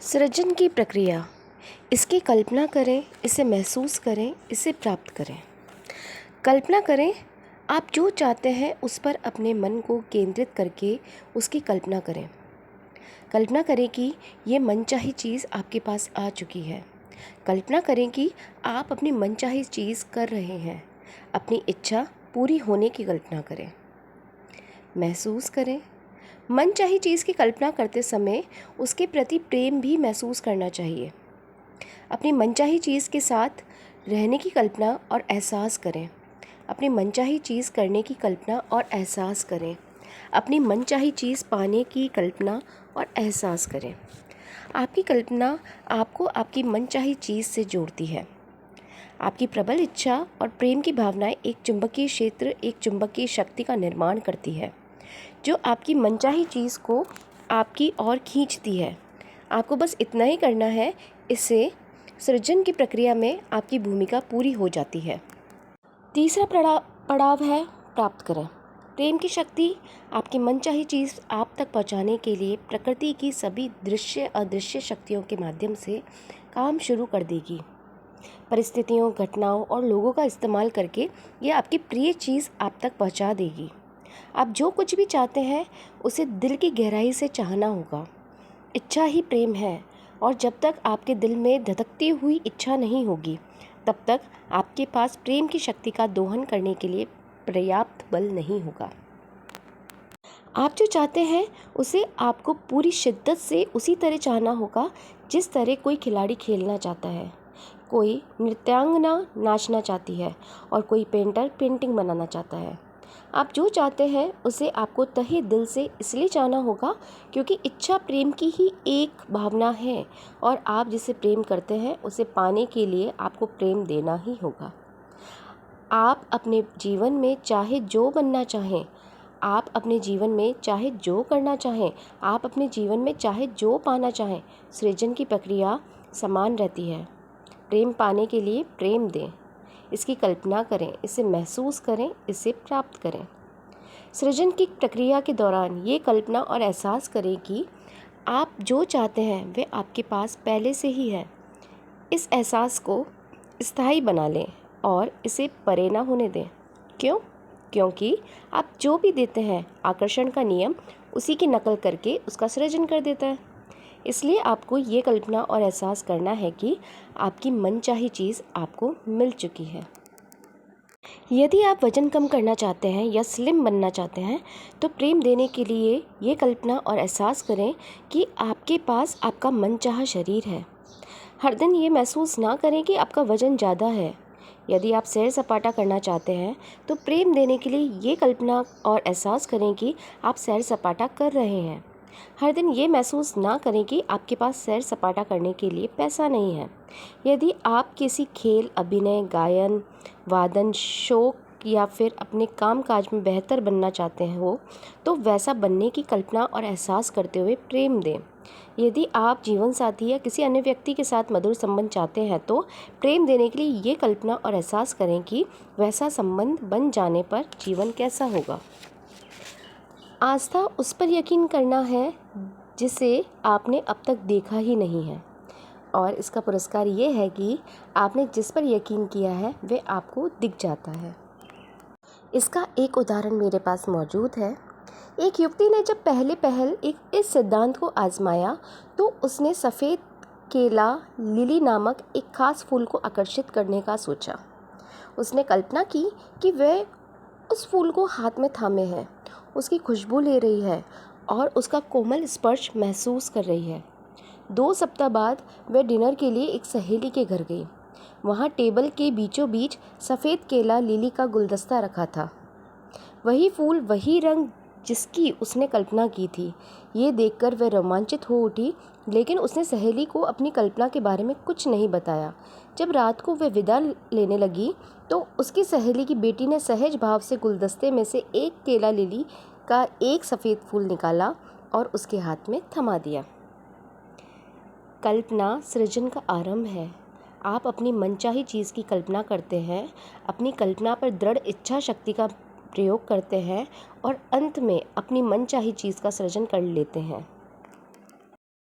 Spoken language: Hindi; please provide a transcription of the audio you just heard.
सृजन की प्रक्रिया, इसकी कल्पना करें, इसे महसूस करें, इसे प्राप्त करें। कल्पना करें, आप जो चाहते हैं उस पर अपने मन को केंद्रित करके उसकी कल्पना करें। कल्पना करें कि ये मनचाही चीज़ आपके पास आ चुकी है। कल्पना करें कि आप अपनी मनचाही चीज़ कर रहे हैं। अपनी इच्छा पूरी होने की कल्पना करें। महसूस करें, मनचाही चीज़ की कल्पना करते समय उसके प्रति प्रेम भी महसूस करना चाहिए। अपनी मनचाही चीज़ के साथ रहने की कल्पना और एहसास करें। अपनी मनचाही चीज़ करने की कल्पना और एहसास करें। अपनी मनचाही चीज़ पाने की कल्पना और एहसास करें। आपकी कल्पना आपको आपकी मनचाही चीज़ से जोड़ती है। आपकी प्रबल इच्छा और प्रेम की भावनाएं एक चुंबकीय क्षेत्र, एक चुंबकीय शक्ति का निर्माण करती है जो आपकी मनचाही चीज़ को आपकी ओर खींचती है। आपको बस इतना ही करना है, इससे सृजन की प्रक्रिया में आपकी भूमिका पूरी हो जाती है। तीसरा पड़ाव है प्राप्त करें। प्रेम की शक्ति आपकी मनचाही चीज़ आप तक पहुंचाने के लिए प्रकृति की सभी दृश्य अदृश्य शक्तियों के माध्यम से काम शुरू कर देगी। परिस्थितियों, घटनाओं और लोगों का इस्तेमाल करके ये आपकी प्रिय चीज़ आप तक पहुंचा देगी। आप जो कुछ भी चाहते हैं उसे दिल की गहराई से चाहना होगा। इच्छा ही प्रेम है, और जब तक आपके दिल में धधकती हुई इच्छा नहीं होगी तब तक आपके पास प्रेम की शक्ति का दोहन करने के लिए पर्याप्त बल नहीं होगा। आप जो चाहते हैं उसे आपको पूरी शिद्दत से उसी तरह चाहना होगा जिस तरह कोई खिलाड़ी खेलना चाहता है, कोई नृत्यांगना नाचना चाहती है और कोई पेंटर पेंटिंग बनाना चाहता है। आप जो चाहते हैं उसे आपको तहे दिल से इसलिए चाहना होगा क्योंकि इच्छा प्रेम की ही एक भावना है, और आप जिसे प्रेम करते हैं उसे पाने के लिए आपको प्रेम देना ही होगा। आप अपने जीवन में चाहे जो बनना चाहें, आप अपने जीवन में चाहे जो करना चाहें, आप अपने जीवन में चाहे जो पाना चाहें, सृजन की प्रक्रिया समान रहती है। प्रेम पाने के लिए प्रेम दें, इसकी कल्पना करें, इसे महसूस करें, इसे प्राप्त करें। सृजन की प्रक्रिया के दौरान ये कल्पना और एहसास करें कि आप जो चाहते हैं वे आपके पास पहले से ही है। इस एहसास को स्थायी बना लें और इसे परे ना होने दें। क्यों? क्योंकि आप जो भी देते हैं, आकर्षण का नियम उसी की नकल करके उसका सृजन कर देता है। इसलिए आपको ये कल्पना और एहसास करना है कि आपकी मनचाही चीज़ आपको मिल चुकी है। यदि आप वज़न कम करना चाहते हैं या स्लिम बनना चाहते हैं तो प्रेम देने के लिए ये कल्पना और एहसास करें कि आपके पास आपका मनचाहा शरीर है। हर दिन ये महसूस ना करें कि आपका वज़न ज़्यादा है। यदि आप सैर सपाटा करना चाहते हैं तो प्रेम देने के लिए ये कल्पना और एहसास करें कि आप सैर सपाटा कर रहे हैं। हर दिन ये महसूस ना करें कि आपके पास सैर सपाटा करने के लिए पैसा नहीं है। यदि आप किसी खेल, अभिनय, गायन, वादन, शौक या फिर अपने काम काज में बेहतर बनना चाहते हैं हो तो वैसा बनने की कल्पना और एहसास करते हुए प्रेम दें। यदि आप जीवन साथी या किसी अन्य व्यक्ति के साथ मधुर संबंध चाहते हैं तो प्रेम देने के लिए ये कल्पना और एहसास करें कि वैसा संबंध बन जाने पर जीवन कैसा होगा। आस्था उस पर यकीन करना है जिसे आपने अब तक देखा ही नहीं है, और इसका पुरस्कार ये है कि आपने जिस पर यकीन किया है वे आपको दिख जाता है। इसका एक उदाहरण मेरे पास मौजूद है। एक युवती ने जब पहल इस सिद्धांत को आजमाया तो उसने सफ़ेद केला लिली नामक एक खास फूल को आकर्षित करने का सोचा। उसने कल्पना की कि वह उस फूल को हाथ में थामे है, उसकी खुशबू ले रही है और उसका कोमल स्पर्श महसूस कर रही है। 2 सप्ताह बाद वह डिनर के लिए एक सहेली के घर गई। वहाँ टेबल के बीचों बीच सफ़ेद केला लिली का गुलदस्ता रखा था। वही फूल, वही रंग जिसकी उसने कल्पना की थी। ये देखकर वह रोमांचित हो उठी, लेकिन उसने सहेली को अपनी कल्पना के बारे में कुछ नहीं बताया। जब रात को वह विदा लेने लगी तो उसकी सहेली की बेटी ने सहज भाव से गुलदस्ते में से एक केला लिली का एक सफ़ेद फूल निकाला और उसके हाथ में थमा दिया। कल्पना सृजन का आरंभ है। आप अपनी मनचाही चीज़ की कल्पना करते हैं, अपनी कल्पना पर दृढ़ इच्छा शक्ति का प्रयोग करते हैं और अंत में अपनी मनचाही चीज़ का सृजन कर लेते हैं।